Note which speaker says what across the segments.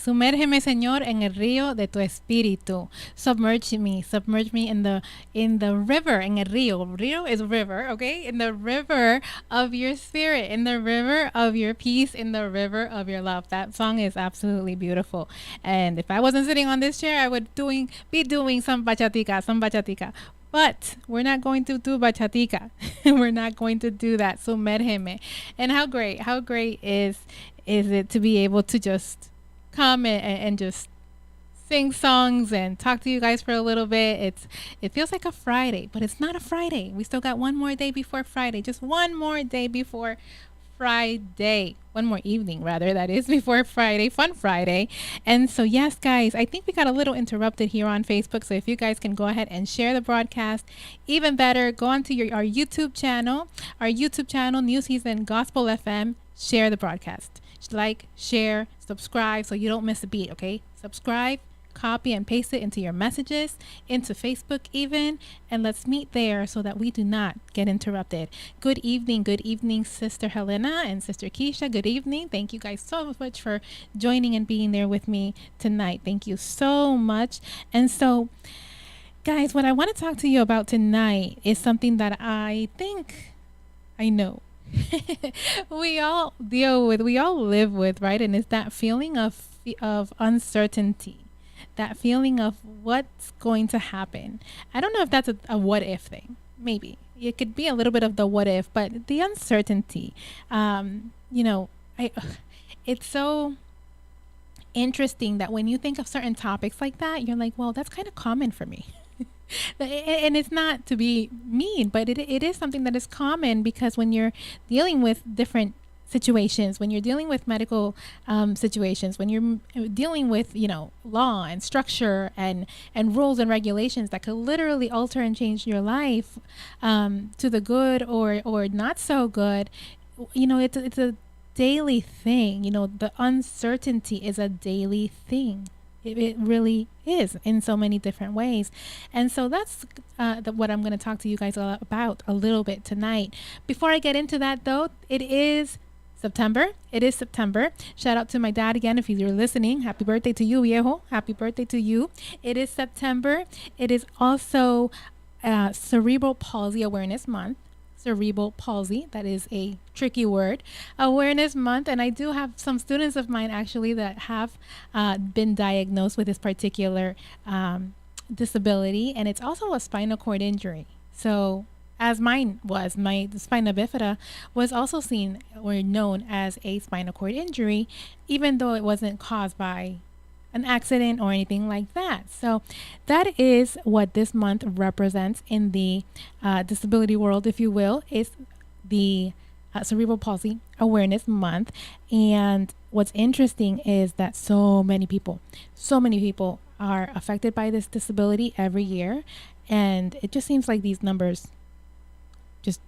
Speaker 1: Sumérgeme, Señor, en el río de tu espíritu. Submerge me in the river, en el río. Rio is river, okay? In the river of your spirit, in the river of your peace, in the river of your love. That song is absolutely beautiful. And if I wasn't sitting on this chair, I would be doing some bachatica. But we're not going to do bachatica. We're not going to do that. Sumérgeme. And how great is it to be able to just come and just sing songs and talk to you guys for a little bit. It feels like a Friday, but it's not a Friday. We still got one more day before Friday. Just one more day before Friday. One more evening, rather, that is, before Friday. Fun Friday. And so, yes, guys, I think we got a little interrupted here on Facebook. So if you guys can go ahead and share the broadcast, even better, go on to our YouTube channel, New Season Gospel FM. Share the broadcast. Like, share, subscribe so you don't miss a beat, okay? Subscribe, copy and paste it into your messages, into Facebook even, and let's meet there so that we do not get interrupted. Good evening, Sister Helena and Sister Keisha. Good evening. Thank you guys so much for joining and being there with me tonight. Thank you so much. And so, guys, what I want to talk to you about tonight is something that I think I know we all live with, right? And it's that feeling of uncertainty, that feeling of what's going to happen. I don't know if that's a what if thing. Maybe it could be a little bit of the what if, but the uncertainty. It's so interesting that when you think of certain topics like that, you're like, well, that's kind of common for me. And it's not to be mean, but it is something that is common, because when you're dealing with different situations, when you're dealing with medical situations, when you're dealing with, law and structure and rules and regulations that could literally alter and change your life to the good or not so good, it's a daily thing. The uncertainty is a daily thing. It really is, in so many different ways. And so that's what I'm going to talk to you guys about a little bit tonight. Before I get into that, though, it is September. Shout out to my dad again if you're listening. Happy birthday to you, viejo. Happy birthday to you. It is September. It is also Cerebral Palsy Awareness Month. Cerebral palsy, that is a tricky word, awareness month. And I do have some students of mine actually that have been diagnosed with this particular disability, and it's also a spinal cord injury. So as mine was, my spina bifida was also seen or known as a spinal cord injury, even though it wasn't caused by an accident or anything like that. So that is what this month represents in the disability world, if you will, is the Cerebral Palsy Awareness Month. And what's interesting is that so many people are affected by this disability every year. And it just seems like these numbers just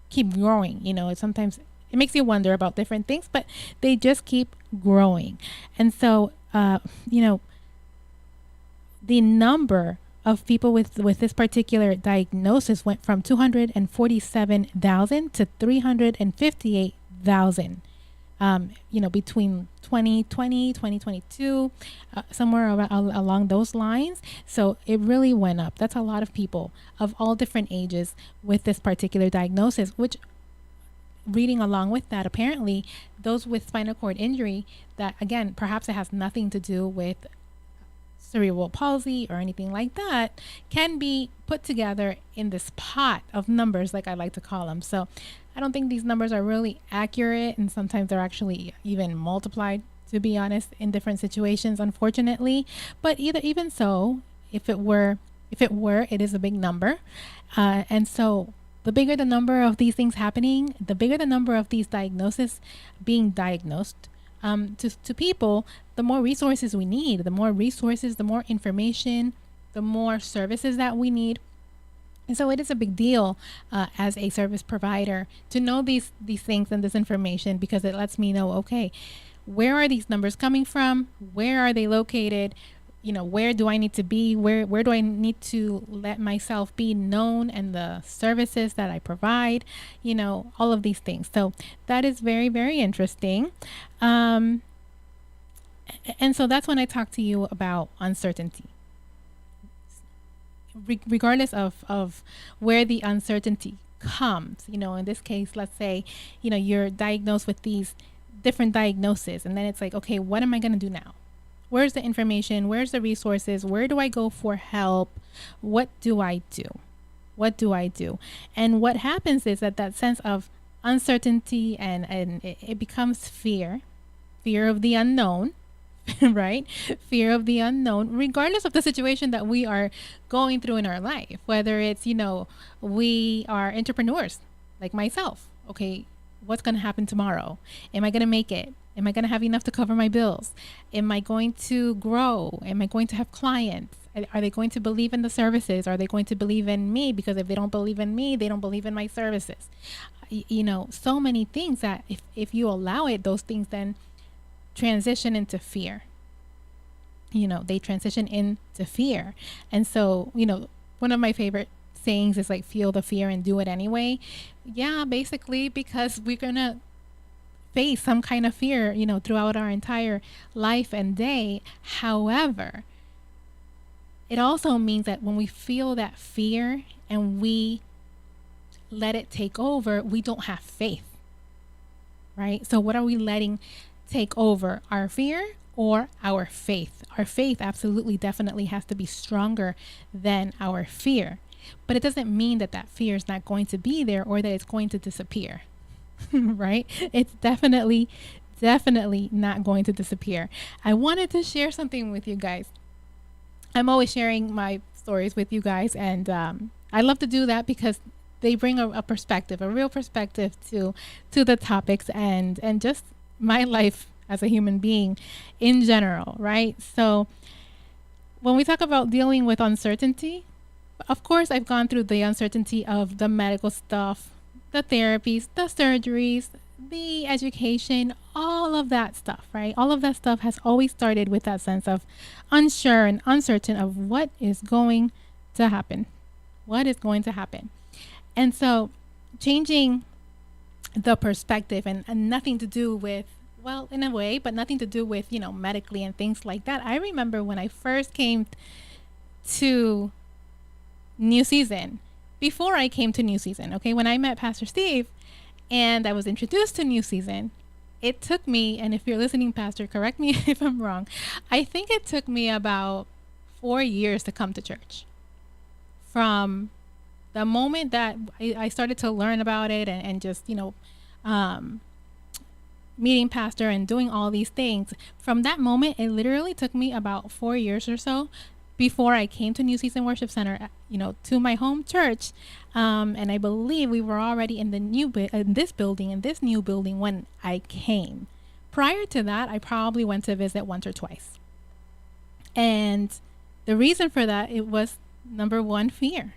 Speaker 1: keep growing. Sometimes it makes you wonder about different things, but they just keep growing. And so the number of people with this particular diagnosis went from 247,000 to 358,000, between 2020, 2022, somewhere along those lines. So it really went up. That's a lot of people of all different ages with this particular diagnosis, which, reading along with that, apparently those with spinal cord injury, that again, perhaps it has nothing to do with cerebral palsy or anything like that, can be put together in this pot of numbers, like I like to call them. So I don't think these numbers are really accurate, and sometimes they're actually even multiplied, to be honest, in different situations, unfortunately. But even so, if it were, it is a big number. And so the bigger the number of these things happening, the bigger the number of these diagnoses being diagnosed to people, the more resources we need. The more resources, the more information, the more services that we need. And so it is a big deal as a service provider to know these things and this information, because it lets me know, okay, where are these numbers coming from? Where are they located? Where do I need to be? Where do I need to let myself be known, and the services that I provide, all of these things. So that is very, very interesting. And so that's when I talk to you about uncertainty. Regardless of where the uncertainty comes, in this case, let's say, you're diagnosed with these different diagnoses, and then it's like, okay, what am I going to do now? Where's the information? Where's the resources? Where do I go for help? What do I do? What do I do? And what happens is that sense of uncertainty, and it becomes fear of the unknown, right? Fear of the unknown, regardless of the situation that we are going through in our life, whether it's, we are entrepreneurs like myself. Okay, what's going to happen tomorrow? Am I going to make it? Am I going to have enough to cover my bills? Am I going to grow? Am I going to have clients? Are they going to believe in the services? Are they going to believe in me? Because if they don't believe in me, they don't believe in my services. So many things that if you allow it, those things then transition into fear. They transition into fear. And so, one of my favorite sayings is like, feel the fear and do it anyway. Yeah, basically, because we're going to face some kind of fear, throughout our entire life and day. However, it also means that when we feel that fear and we let it take over, we don't have faith, right? So what are we letting take over, our fear or our faith? Our faith absolutely, definitely has to be stronger than our fear. But it doesn't mean that fear is not going to be there or that it's going to disappear, right? It's definitely not going to disappear. I wanted to share something with you guys. I'm always sharing my stories with you guys, and I love to do that because they bring a perspective, a real perspective to the topics and just my life as a human being in general, right? So when we talk about dealing with uncertainty, of course, I've gone through the uncertainty of the medical stuff, the therapies, the surgeries, the education, all of that stuff, right? All of that stuff has always started with that sense of unsure and uncertain of what is going to happen. What is going to happen? And so changing the perspective and nothing to do with, well, in a way, but nothing to do with, medically and things like that. I remember when I first came to New Season, before I came to New Season, okay, when I met Pastor Steve and I was introduced to New Season, it took me, and if you're listening, Pastor, correct me if I'm wrong, I think it took me about 4 years to come to church. From the moment that I started to learn about it and just, meeting Pastor and doing all these things, from that moment, it literally took me about 4 years or so before I came to New Season Worship Center, to my home church. And I believe we were already in this new building when I came. Prior to that, I probably went to visit once or twice. And the reason for that, it was number one, fear.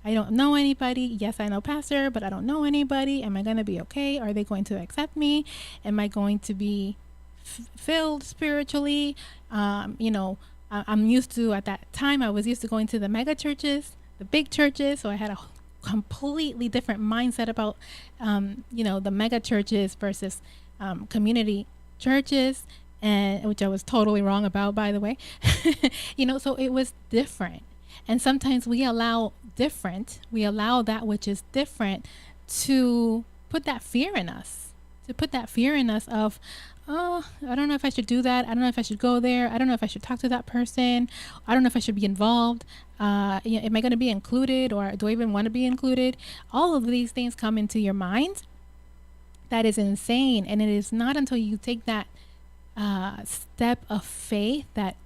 Speaker 1: I don't know anybody. Yes, I know Pastor, but I don't know anybody. Am I going to be okay? Are they going to accept me? Am I going to be filled spiritually? I'm used to, at that time, I was used to going to the mega churches, the big churches. So I had a completely different mindset about, the mega churches versus community churches, and which I was totally wrong about, by the way. So it was different. And sometimes we allow that which is different to put that fear in us, of, oh, I don't know if I should do that. I don't know if I should go there. I don't know if I should talk to that person. I don't know if I should be involved. Am I going to be included, or do I even want to be included? All of these things come into your mind. That is insane. And it is not until you take that step of faith, that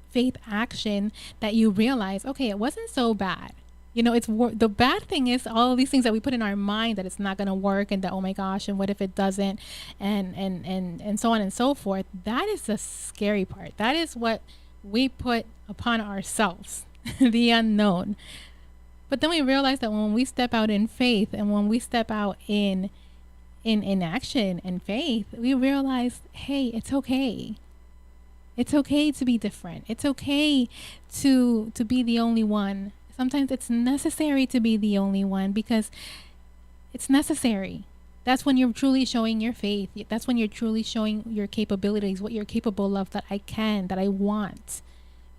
Speaker 1: faith action, that you realize, okay, it wasn't so bad. It's the bad thing is all of these things that we put in our mind, that it's not going to work, and that, oh my gosh, and what if it doesn't, and so on and so forth. That is the scary part. That is what we put upon ourselves, the unknown. But then we realize that when we step out in faith, and when we step out in action and faith, we realize, hey, it's okay. It's okay to be different. It's okay to be the only one. Sometimes it's necessary to be the only one, because it's necessary. That's when you're truly showing your faith. That's when you're truly showing your capabilities, what you're capable of, that I can, that I want,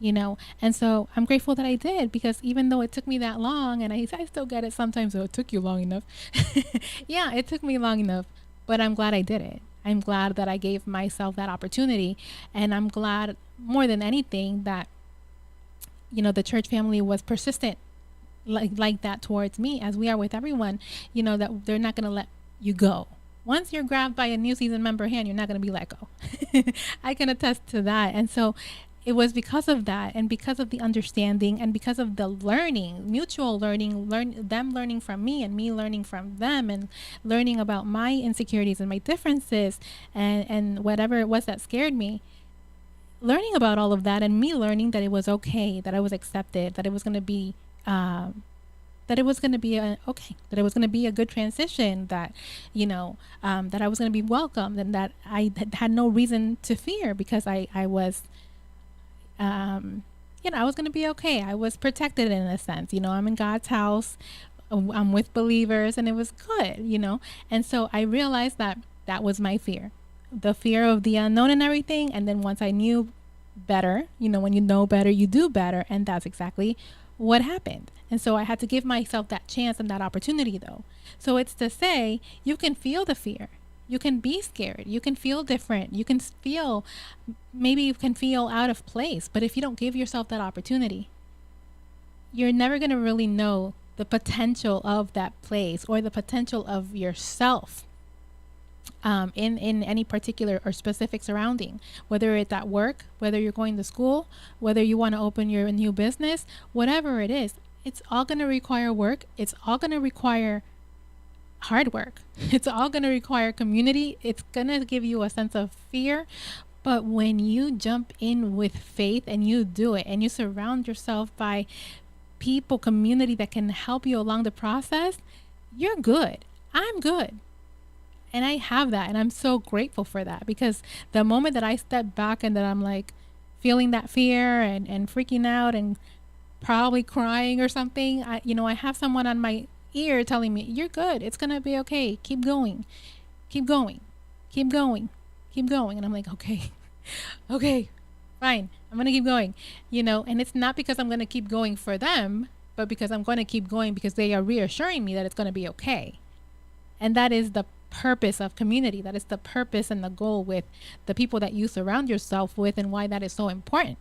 Speaker 1: you know. And so I'm grateful that I did, because even though it took me that long, and I still get it sometimes, oh, it took you long enough. Yeah, it took me long enough, but I'm glad I did it. I'm glad that I gave myself that opportunity. And I'm glad more than anything that, you know, the church family was persistent like that towards me, as we are with everyone, you know, that they're not going to let you go. Once you're grabbed by a new season member hand, you're not going to be let go. I can attest to that. And so it was because of that, and because of the understanding, and because of the learning, mutual learning, them learning from me and me learning from them, and learning about my insecurities and my differences, and whatever it was that scared me, learning about all of that, and me learning that it was okay, that I was accepted, that it was going to be that it was going to be that it was going to be a good transition, that, you know, that I was going to be welcomed, and that I had no reason to fear, because I was, you know, I was going to be okay. I was protected in a sense, you know, I'm in God's house, I'm with believers, and it was good, you know. And so I realized that that was my fear, the fear of the unknown and everything. And then once I knew better, you know, when you know better, you do better. And that's exactly what happened. And so I had to give myself that chance and that opportunity, though. So it's to say, you can feel the fear. You can be scared. You can feel different. You can feel, maybe you can feel out of place. But if you don't give yourself that opportunity, you're never going to really know the potential of that place, or the potential of yourself, in any particular or specific surrounding, whether it's at work, whether you're going to school, whether you want to open your new business, whatever it is, it's all going to require work. It's all going to require hard work. It's all going to require community. It's going to give you a sense of fear. But when you jump in with faith and you do it, and you surround yourself by people, community that can help you along the process, you're good. I'm good. And I have that. And I'm so grateful for that, because the moment that I step back and that I'm like feeling that fear and freaking out and probably crying or something, I have someone on my ear telling me, you're good. It's going to be okay. Keep going. Keep going. Keep going. Keep going. And I'm like, okay, okay, fine. I'm going to keep going, and it's not because I'm going to keep going for them, but because I'm going to keep going because they are reassuring me that it's going to be okay. And that is the purpose of community. That is the purpose and the goal with the people that you surround yourself with, and why that is so important.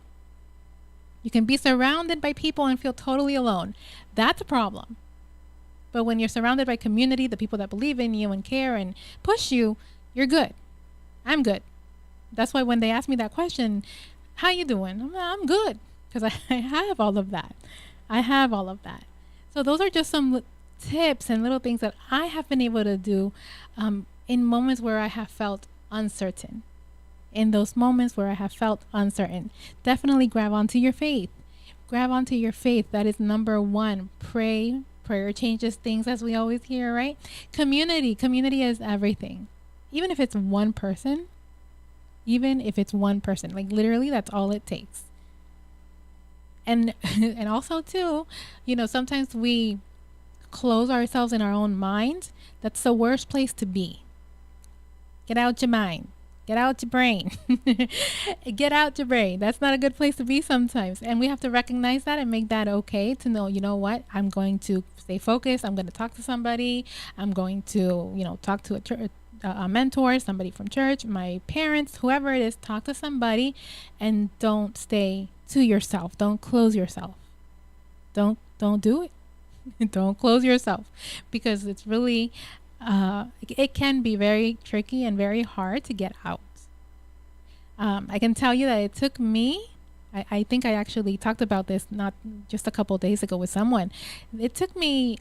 Speaker 1: You can be surrounded by people and feel totally alone. That's a problem. But when you're surrounded by community, the people that believe in you and care and push you, you're good. I'm good. That's why when they ask me that question, how you doing? I'm good, because I have all of that. I have all of that. So those are just some tips and little things that I have been able to do in moments where I have felt uncertain. In those moments where I have felt uncertain, definitely grab onto your faith. Grab onto your faith. That is number one. Pray. Prayer changes things, as we always hear, right? Community is everything. Even if it's one person, like literally that's all it takes. And and also too, sometimes we close ourselves in our own mind. That's the worst place to be. Get out your mind. Get out your brain. Get out your brain. That's not a good place to be sometimes. And we have to recognize that and make that okay, to know, you know what, I'm going to stay focused. I'm going to talk to somebody. I'm going to, talk to a mentor, somebody from church, my parents, whoever it is. Talk to somebody, and don't stay to yourself. Don't close yourself. Don't do it. Don't close yourself, because it's really it can be very tricky and very hard to get out. I can tell you that it took me, I think I actually talked about this not just a couple of days ago with someone. It took me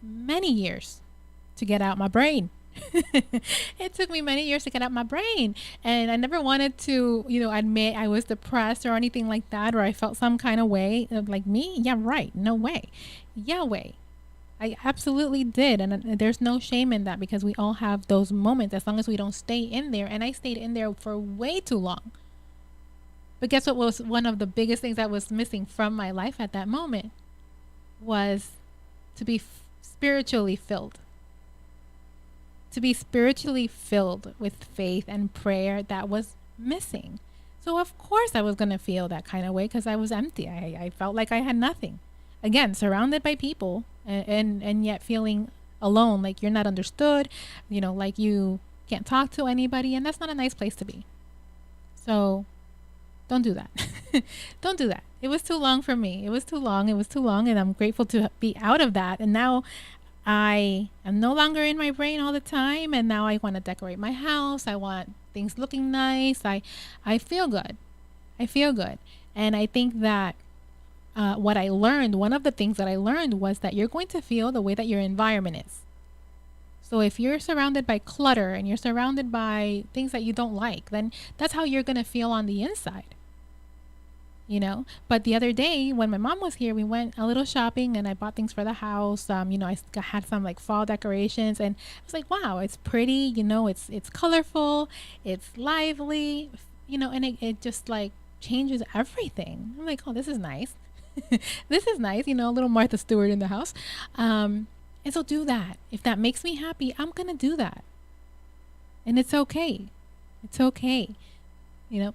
Speaker 1: many years to get out my brain. It took me many years to get out my brain, and I never wanted to, admit I was depressed or anything like that, or I felt some kind of way of like, me? Yeah, right. No way. Yeah, way. I absolutely did. And there's no shame in that, because we all have those moments, as long as we don't stay in there. And I stayed in there for way too long. But guess what was one of the biggest things that was missing from my life at that moment? Was to be spiritually filled. to be spiritually filled with faith and prayer that was missing. So of course I was going to feel that kind of way because I was empty. I felt like I had nothing. Again, surrounded by people and yet feeling alone, like you're not understood, like you can't talk to anybody, and that's not a nice place to be. So don't do that. Don't do that. It was too long for me. It was too long. And I'm grateful to be out of that. And now I am no longer in my brain all the time. And now I want to decorate my house. I want things looking nice. I feel good. I feel good. And I think that what I learned, one of the things that I learned was that you're going to feel the way that your environment is. So if you're surrounded by clutter and you're surrounded by things that you don't like, then that's how you're going to feel on the inside. But the other day when my mom was here, we went a little shopping and I bought things for the house. I had some like fall decorations and I was like, wow, it's pretty, it's colorful, it's lively, and it just like changes everything. I'm like, oh, this is nice. This is nice, a little Martha Stewart in the house. And so do that. If that makes me happy, I'm going to do that. And it's okay. It's okay.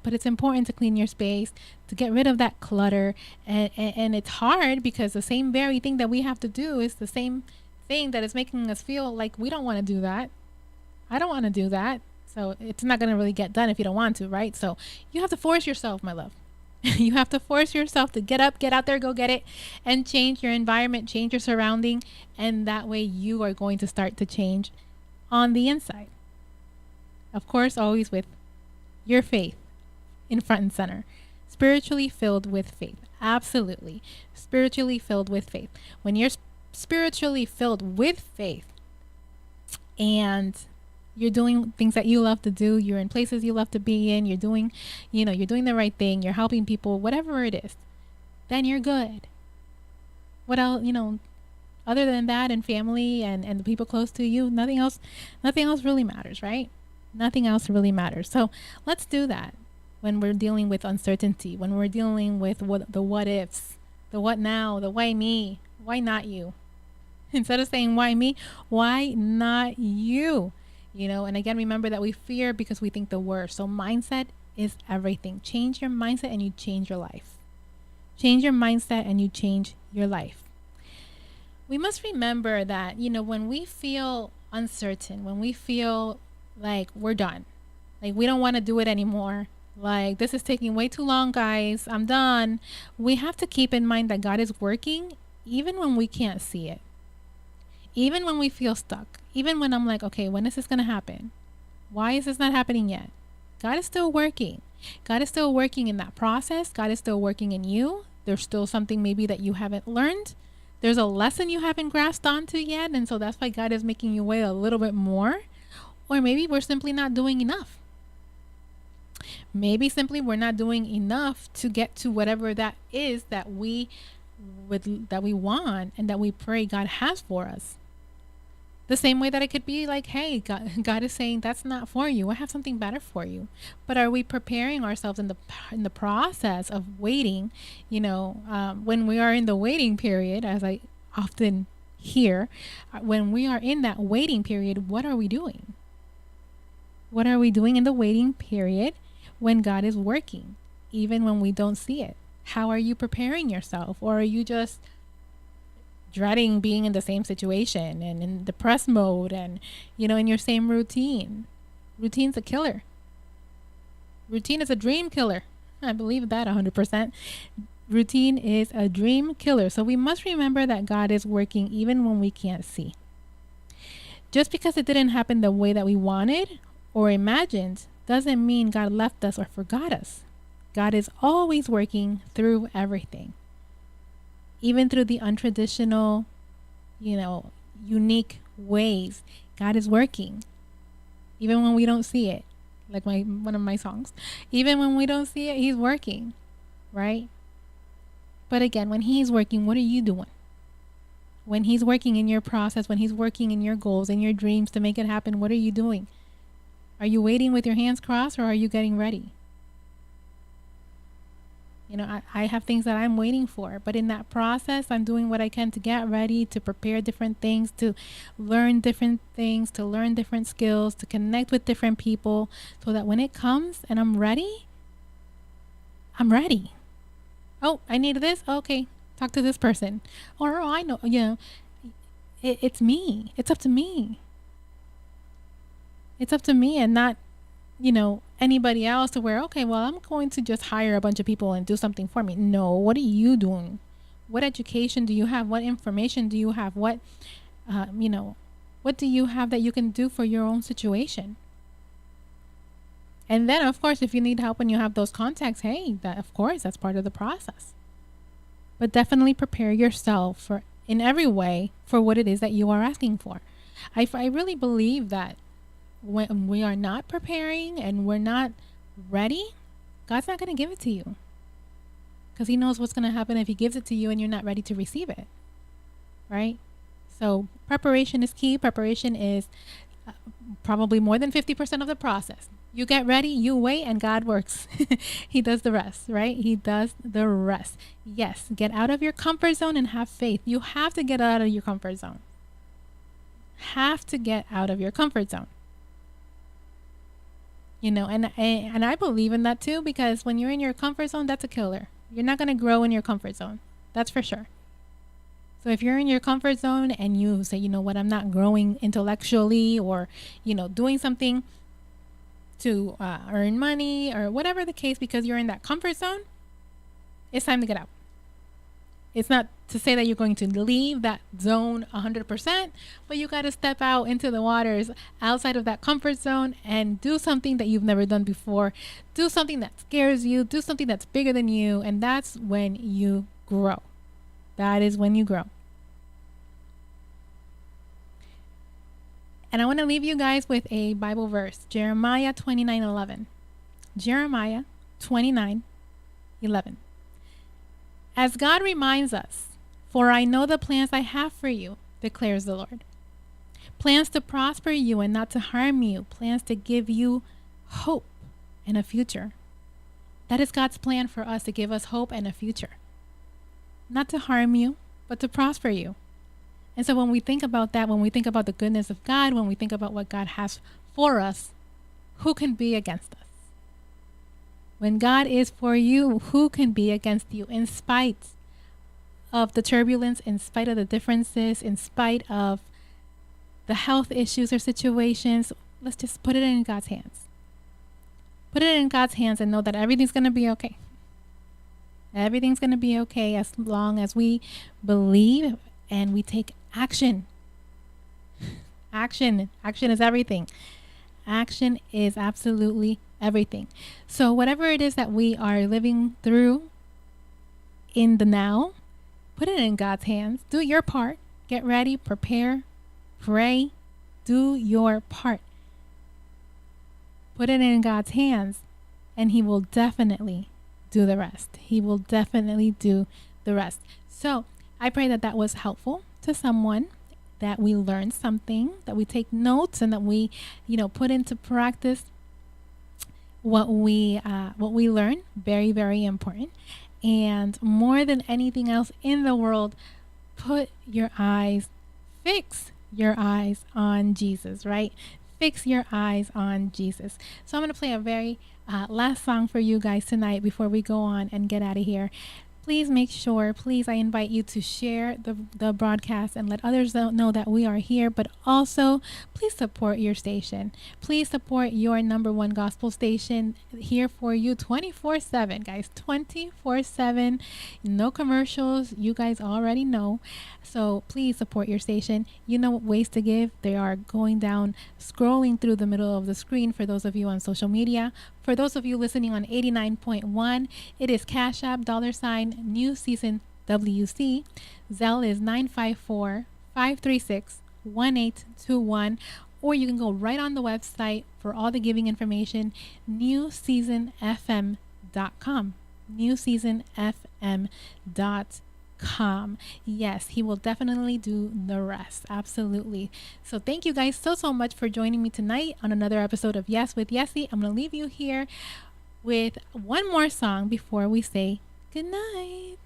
Speaker 1: But it's important to clean your space, to get rid of that clutter. And it's hard because the same very thing that we have to do is the same thing that is making us feel like we don't want to do that. I don't want to do that. So it's not going to really get done if you don't want to, right? So you have to force yourself, my love. You have to force yourself to get up, get out there, go get it, and change your environment, change your surrounding. And that way you are going to start to change on the inside. Of course, always with your faith in front and center. Spiritually filled with faith. Absolutely. Spiritually filled with faith. When you're spiritually filled with faith and you're doing things that you love to do, you're in places you love to be in, you're doing the right thing, you're helping people, whatever it is, then you're good. What else, other than that and family and the people close to you, nothing else really matters, right? Nothing else really matters. So let's do that. When we're dealing with uncertainty, when we're dealing with the what ifs, the what now, the why me, why not you? Instead of saying why me, why not you? And again, remember that we fear because we think the worst. So mindset is everything. Change your mindset and you change your life. Change your mindset and you change your life. We must remember that, when we feel uncertain, when we feel like we're done, like we don't want to do it anymore, like this is taking way too long, guys, I'm done. We have to keep in mind that God is working even when we can't see it. Even when we feel stuck. Even when I'm like, okay, when is this going to happen? Why is this not happening yet? God is still working. God is still working in that process. God is still working in you. There's still something maybe that you haven't learned. There's a lesson you haven't grasped onto yet. And so that's why God is making you wait a little bit more. Or maybe we're simply not doing enough. Maybe simply we're not doing enough to get to whatever that is that we want and that we pray God has for us. The same way that it could be like, hey, God is saying that's not for you. I have something better for you. But are we preparing ourselves in the process of waiting? When we are in the waiting period, as I often hear, when we are in that waiting period, what are we doing? What are we doing in the waiting period when God is working, even when we don't see it? How are you preparing yourself? Or are you just dreading being in the same situation and in depressed mode and, in your same routine? Routine's a killer. Routine is a dream killer. I believe that 100%. Routine is a dream killer. So we must remember that God is working even when we can't see. Just because it didn't happen the way that we wanted or imagined doesn't mean God left us or forgot us. God is always working through everything. Even through the untraditional, unique ways, God is working. Even when we don't see it, like one of my songs. Even when we don't see it, He's working, right? But again, when He's working, what are you doing? When He's working in your process, when He's working in your goals and your dreams to make it happen, what are you doing? Are you waiting with your hands crossed or are you getting ready? I have things that I'm waiting for, but in that process, I'm doing what I can to get ready, to prepare different things, to learn different things, to learn different skills, to connect with different people, so that when it comes and I'm ready, I'm ready. Oh, I need this. Okay. Talk to this person. Or, oh, I know, it's me. It's up to me. It's up to me and not, anybody else to where, okay, well, I'm going to just hire a bunch of people and do something for me. No, what are you doing? What education do you have? What information do you have? What do you have that you can do for your own situation? And then, of course, if you need help and you have those contacts, hey, of course, that's part of the process. But definitely prepare yourself in every way for what it is that you are asking for. I really believe that when we are not preparing and we're not ready, God's not going to give it to you, because he knows what's going to happen if he gives it to you and you're not ready to receive it. Right? So preparation is key. Preparation is probably more than 50% of the process. You get ready, you wait, and God works. He does the rest, right? He does the rest. Yes, get out of your comfort zone and have faith. You have to get out of your comfort zone. Have to get out of your comfort zone. And I believe in that too, because when you're in your comfort zone, that's a killer. You're not going to grow in your comfort zone. That's for sure. So if you're in your comfort zone and you say, you know what, I'm not growing intellectually, or, doing something to earn money or whatever the case, because you're in that comfort zone, it's time to get out. It's not to say that you're going to leave that zone 100%, but you got to step out into the waters outside of that comfort zone and do something that you've never done before. Do something that scares you. Do something that's bigger than you. And that's when you grow. That is when you grow. And I want to leave you guys with a Bible verse, Jeremiah 29:11. Jeremiah 29:11. As God reminds us, for I know the plans I have for you, declares the Lord. Plans to prosper you and not to harm you. Plans to give you hope and a future. That is God's plan for us, to give us hope and a future. Not to harm you, but to prosper you. And so when we think about that, when we think about the goodness of God, when we think about what God has for us, who can be against us? When God is for you, who can be against you? In spite of the turbulence, in spite of the differences, in spite of the health issues or situations, let's just put it in God's hands. Put it in God's hands and know that everything's going to be okay. Everything's going to be okay as long as we believe and we take action. Action is everything. Action is absolutely everything. So whatever it is that we are living through in the now, put it in God's hands. Do your part. Get ready, prepare, pray, do your part. Put it in God's hands and he will definitely do the rest. He will definitely do the rest. So I pray that that was helpful to someone, that we learned something, that we take notes, and that we, put into practice what we learn. Very, very important. And more than anything else in the world, fix your eyes on Jesus, right? Fix your eyes on Jesus. So I'm going to play a very last song for you guys tonight before we go on and get out of here. Please make sure, I invite you to share the broadcast and let others know that we are here, but also please support your station. Please support your number one gospel station, here for you 24/7, guys, 24/7, no commercials. You guys already know. So please support your station. You know what ways to give. They are going down, scrolling through the middle of the screen for those of you on social media. For those of you listening on 89.1, it is Cash App, $ New Season WC. Zelle is 954-536-1821. Or you can go right on the website for all the giving information, newseasonfm.com. newseasonfm.com. Yes, he will definitely do the rest. Absolutely. So thank you guys so much for joining me tonight on another episode of Yes with Yesse. I'm going to leave you here with one more song before we say Good night.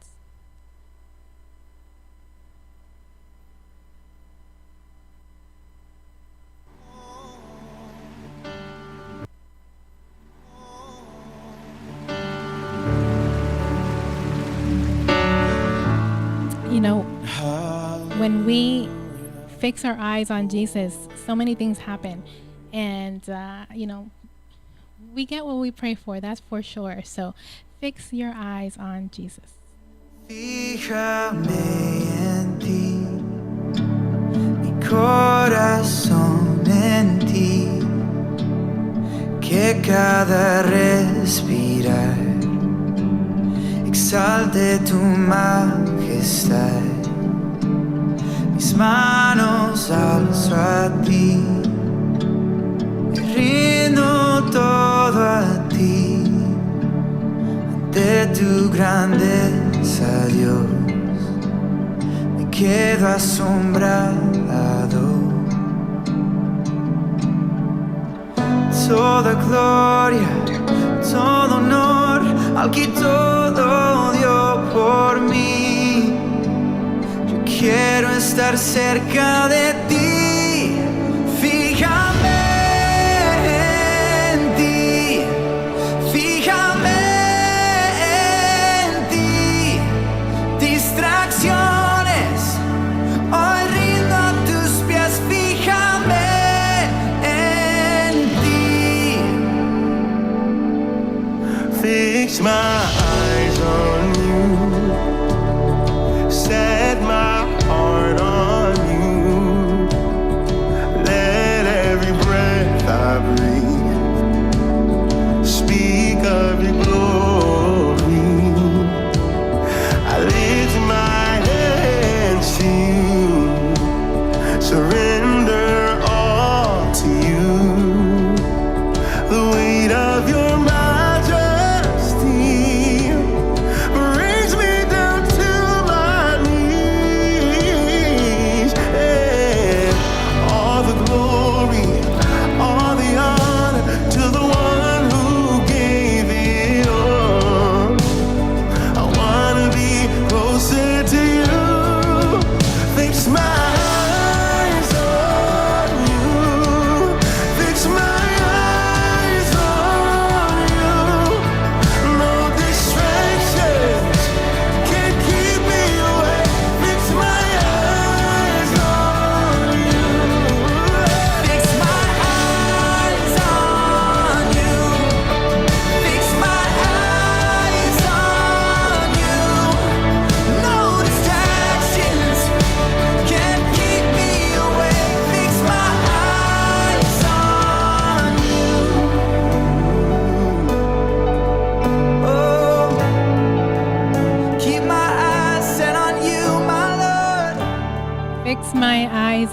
Speaker 1: You know, when we fix our eyes on Jesus, so many things happen. And, we get what we pray for, that's for sure. So fix your eyes on Jesus.
Speaker 2: Fíjame en ti, mi corazón en ti, que cada respirar exalte tu majestad. Mis manos alzo a ti, me rindo todo a ti, ante tu grandeza, Dios, me quedo asombrado. Toda gloria, todo honor al que todo dio por mí. Yo quiero estar cerca de ti. Fíjame en ti, fíjame en ti. Distracciones, hoy rindo a tus pies. Fíjame en ti.
Speaker 3: Fix my eyes on you, set my heart on you, let every breath I breathe speak of your glory. I lift my hands to you, surrender all to you, the weight of your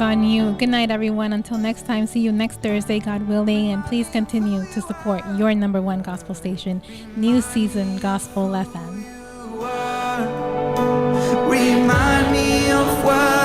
Speaker 1: On you. Good night, everyone. Until next time, see you next Thursday, God willing. And please continue to support your number one gospel station, New Season Gospel FM.
Speaker 2: Remind me of what